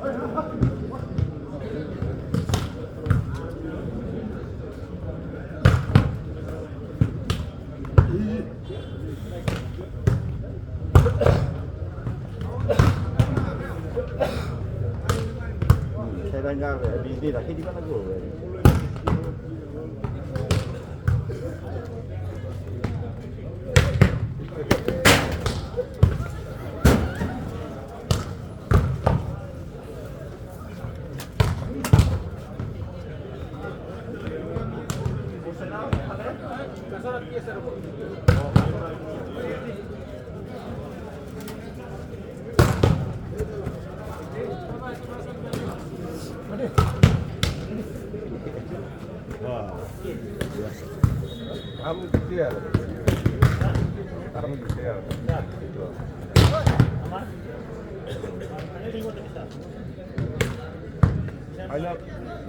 Xe đang ra về đi là cái gì đó nó vừa về. Kamu gitu ya? Kamu gitu ya?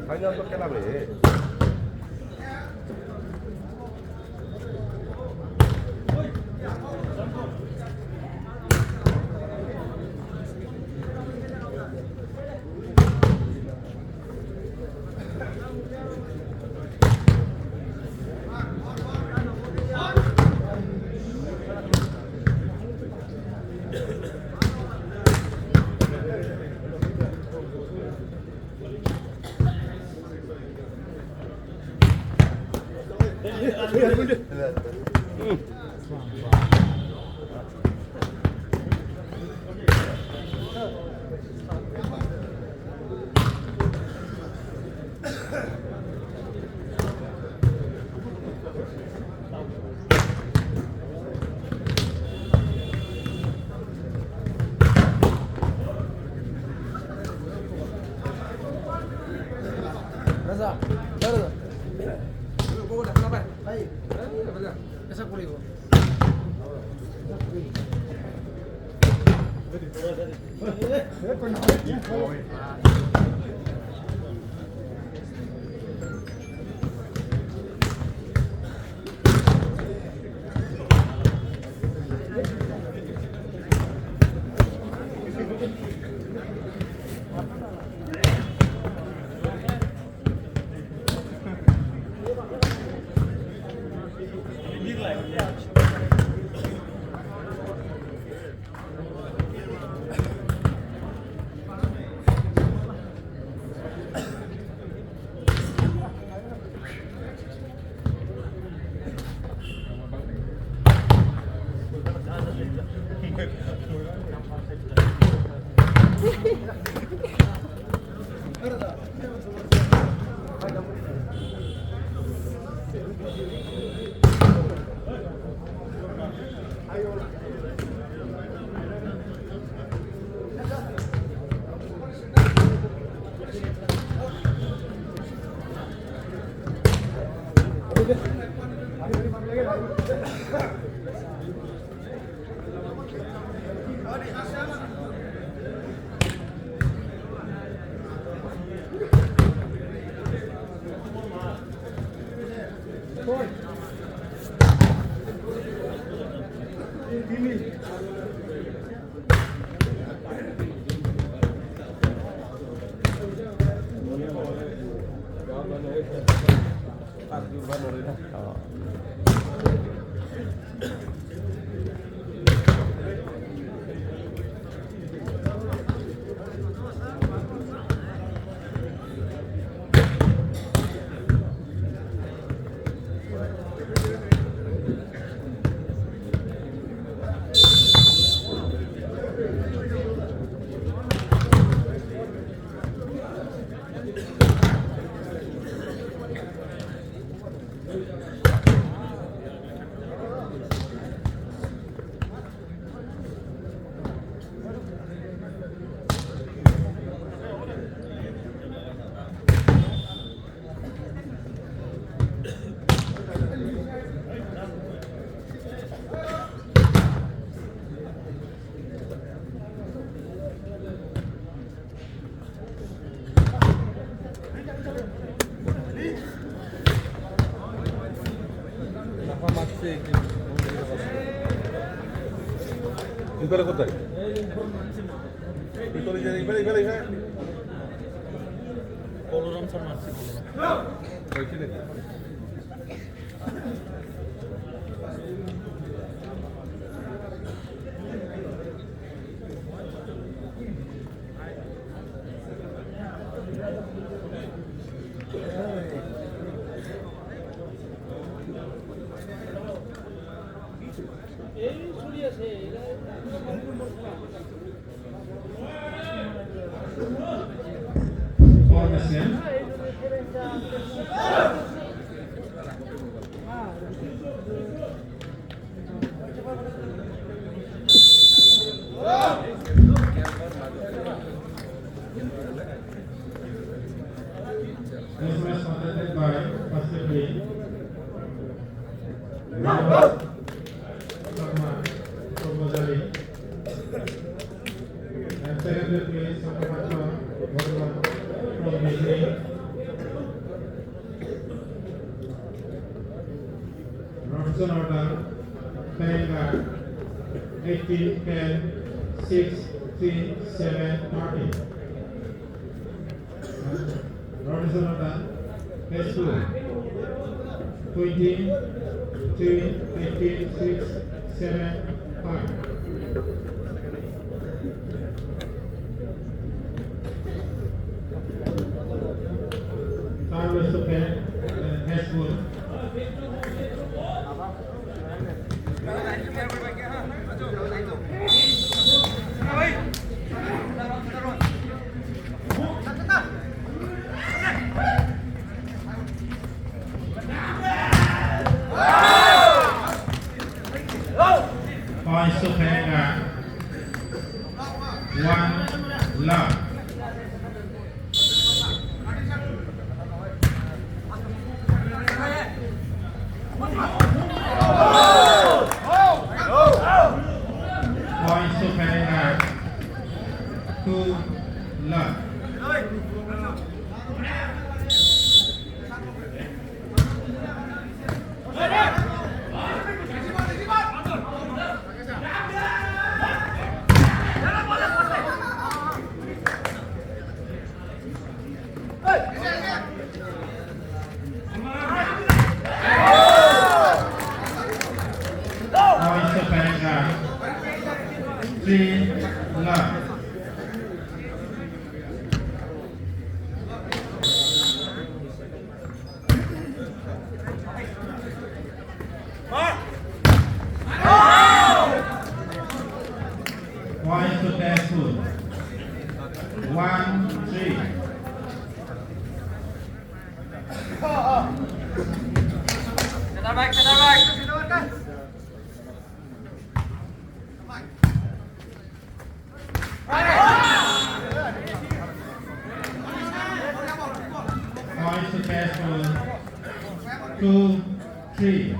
Hanya untuk kenapa ya? Enquiry কোথায়? ভিতরে যে বেলে বেলে হ্যাঁ Balaram sir মারছে বলরাম ওইখানে For the same. This was contested by first referee Rahul Sharma from Mozambique and second referee Sakamatwa Bhagwan from Beijing. Robinson order Penga 18, 10, 6, 3, 7, 30. Robinson order Phase 2 20, 3, 18, 6, 7, 5. Third was to pen Phase 4. Points to Penga. 1 love. Points to Penga. 2 love. Points to Penga. 3 love. Points to Teswood. 1, 3. Points to Teswood. 2, 3.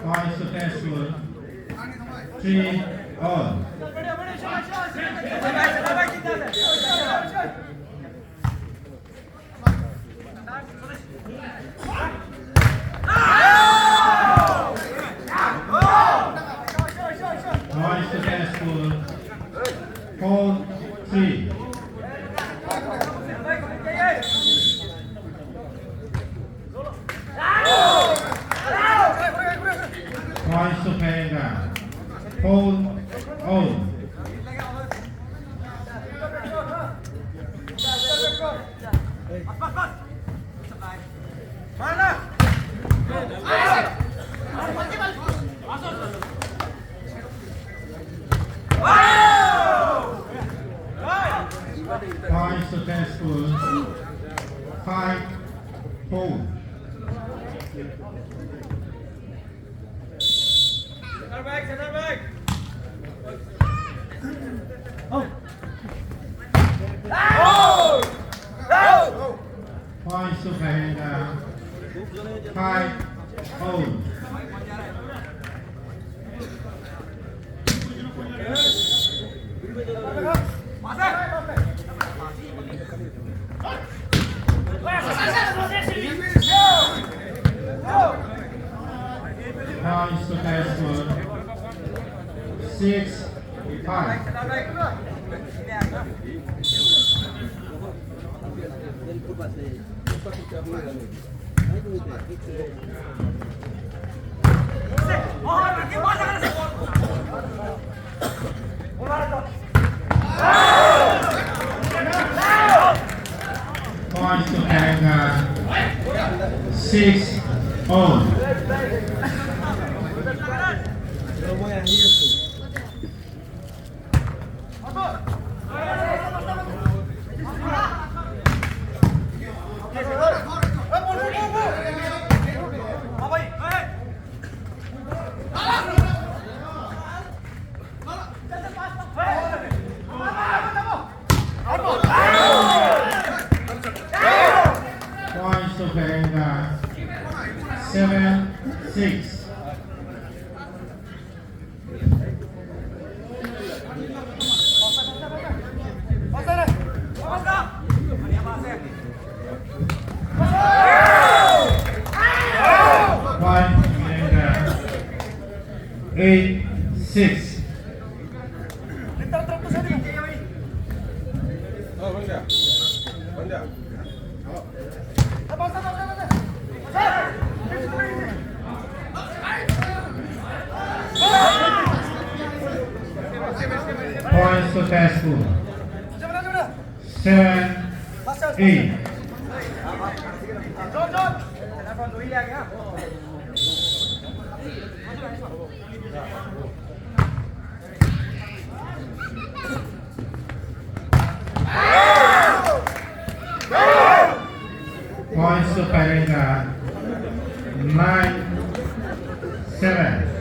Points to Teswood. 3 all. Points to Teswood. 4, 3. Points to Penga. Hold on. Points to Teswood. 5, 4. Points to Penga. 5 all. Points to Tesco. 6-5. Points to Terengganu. 6-all. Points to Terengganu. 7-6. Point Terengganu. 8-6. Oh, banda. Banda. Points to Tesco. 7-8. Points to Terengganu. 9-7.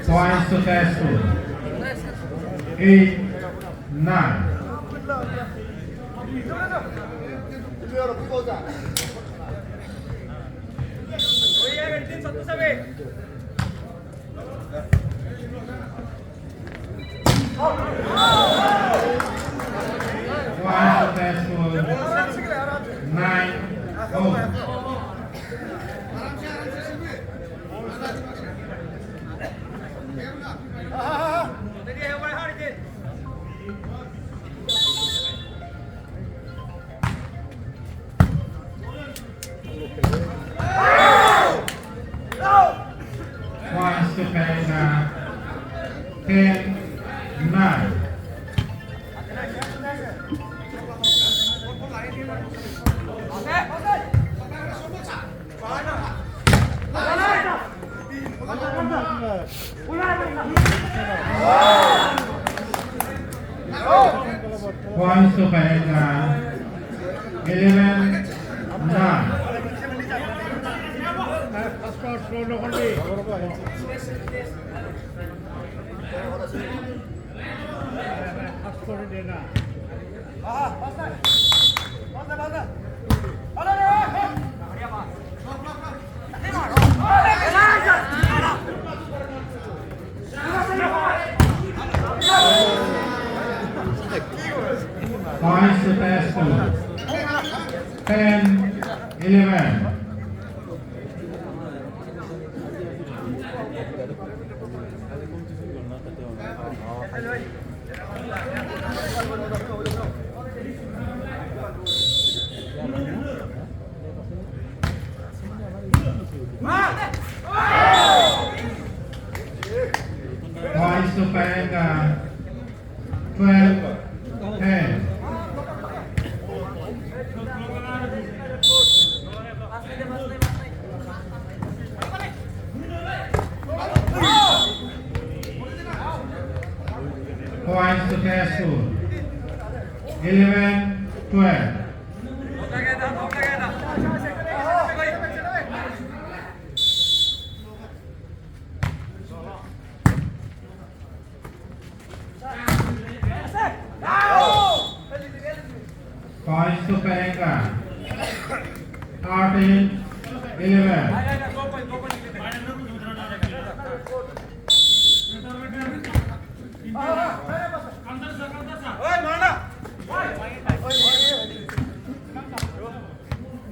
Points to Tesco. 8-9. Points to Tesco. 9-0. Points to Terengganu. 10-9. Points to Terengganu. 11-9. Points to Tesco. 10-11. Points to Terengganu. 12-10. Points to Tesco. 11-12. Points to Perenga. 13-11.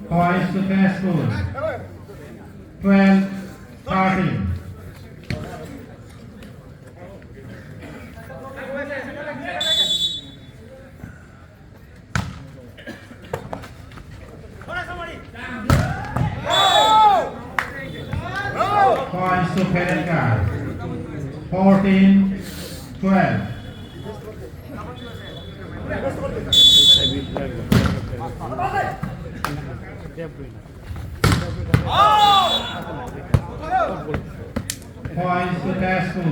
Points to Tesco. 12-13. Points to Perenga. 14-12. Points to Tesco.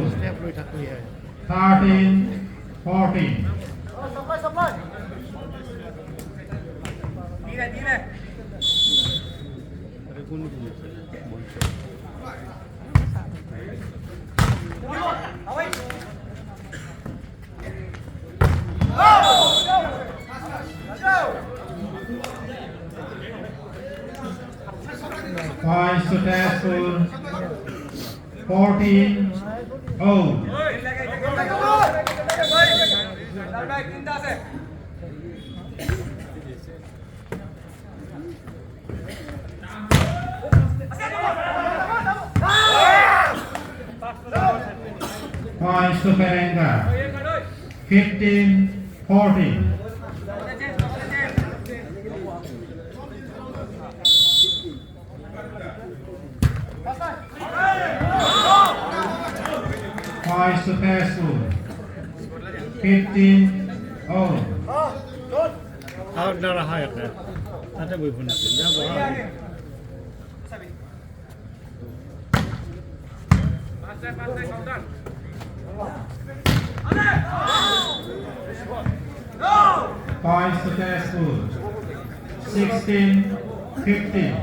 13-14. Points to Tesco. 14-0. Points to Perenga. 15-14. Points to Tesco. 15-0. Out na rahat na. Ada bukan tidak boleh. Points to Tesco. 16-15.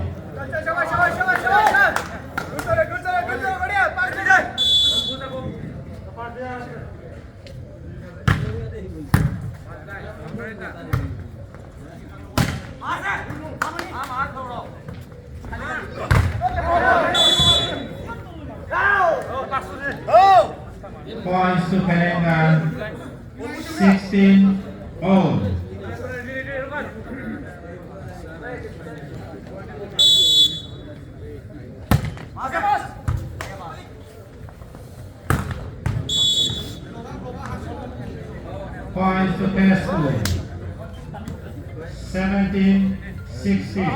Points to Perenga. 16-0. Points to Tesco. 17-16.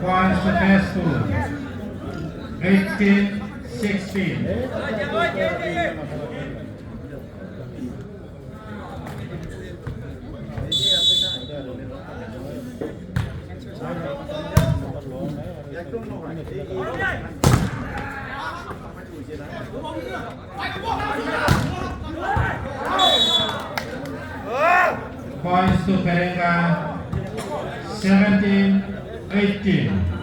Points to Tesco. 18-16. Points to Perenga. 17-18.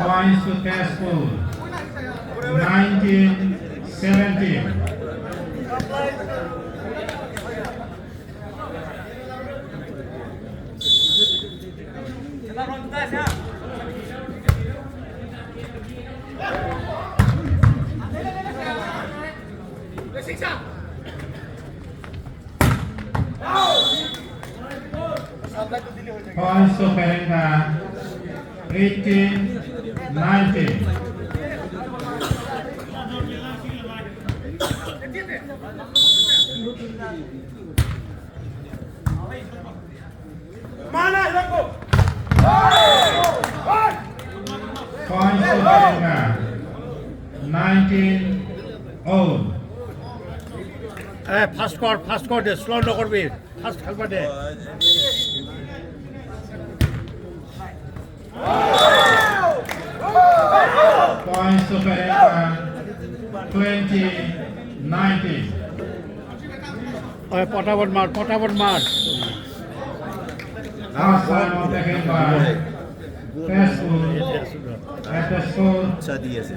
Points to Tesco. 19-17. Points to Perenga. 18-19. Points to Perenga. 19-0. Fast কৰ দে শ্ল' নকৰবি fast খেলবা দে Points to Perenga, 20-19. পটাপট মাৰ Last time of the game by Tesco at the score ইচ্ছা দি আছে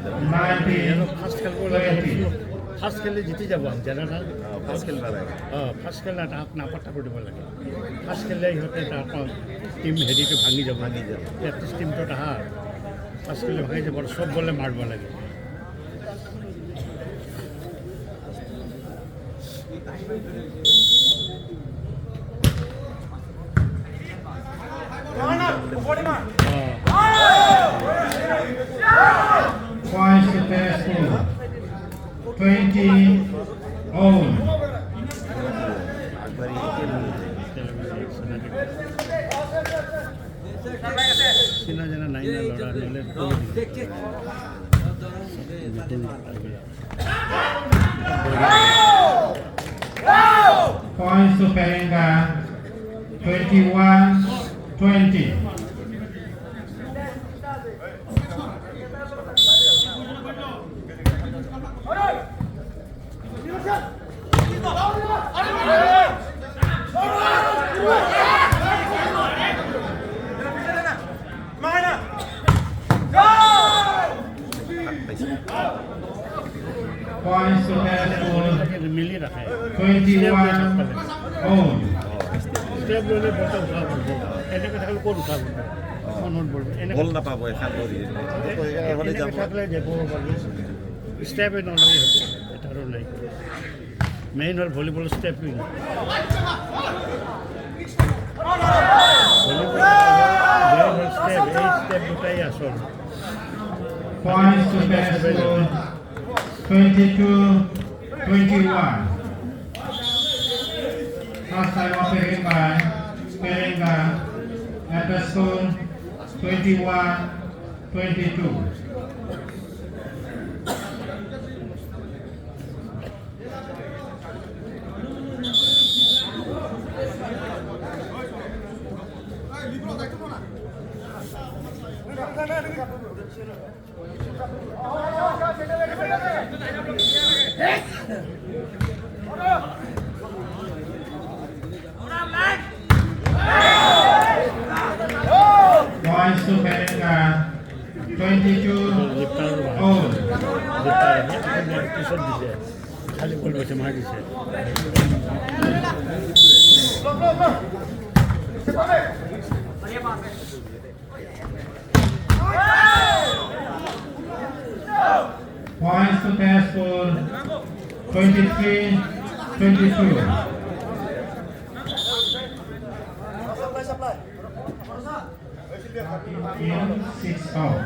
fast খেলব লাগে 19-20. Fast খেলি জিতি যাব জানা না ফাৰ্ষ্ট খেলিব লাগে ফাষ্ট খেলা তাক নাপাত্তা কৰি দিব লাগে ফাষ্ট খেলিলে সিহঁতে তাৰ টিম হেৰিটো ভাঙি যাব প্ৰেক্টিছ টিমটো তাহা ফাষ্ট খেলি ভাঙি যাব চব বলে মাৰিব লাগে Points to Tesco, 20-all. আগবাঢ়ি চিনা জানা নাই না ল'ৰা নিলে Points to Perenga, 21-20. Points to Tesco, মিলি ৰাখে 21-all. ষ্টেপ ল'লে বলটা উঠাব এনেকৈ থাকিলে ক'ত উঠাব মনত পৰিব বল নাপাব এখন কৰি এনেকৈ থাকিলে যাব পাৰিব ষ্টেপে নলয় এটাৰো নাই মেইন হ'ল ভলীবল ষ্টেপিং ষ্টেপ দুটাই আচল Points to Tesco, 22-21. Last time of the game by Perenga at the score 21-22. Points to Perenga, 22-all. পিছত দিছে খালি বল গৈছে মাৰি দিছে Points to Tesco, 23-22. In 6 out.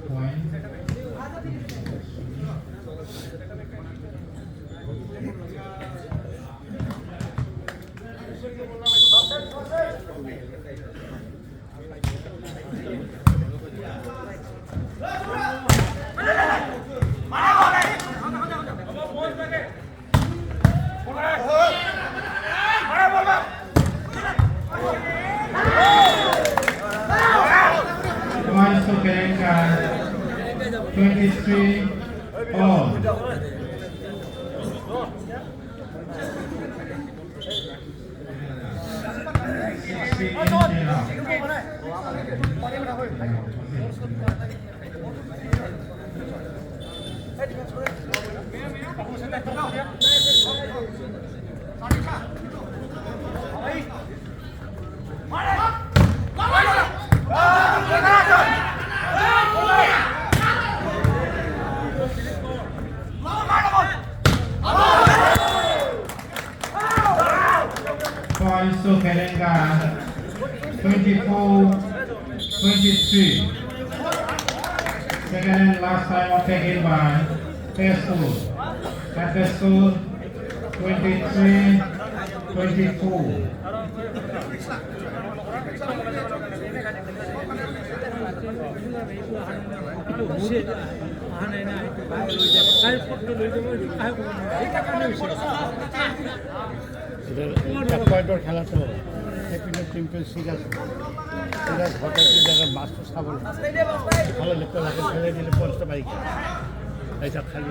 Point. Points to Perenga, 23-all. Points to Perenga, 24-23. Second and last time of taken by Tesco. At the score, 23-24. এটা পয়েন্টৰ খেলাটো সেইপিনে টিমটো চিৰিয়াছ চিৰিয়াছ ঘটাইছে যারা মাছটো চাব ভালো লোক লাগে খেলে দিলে পঞ্চটা বাইক এটা খালি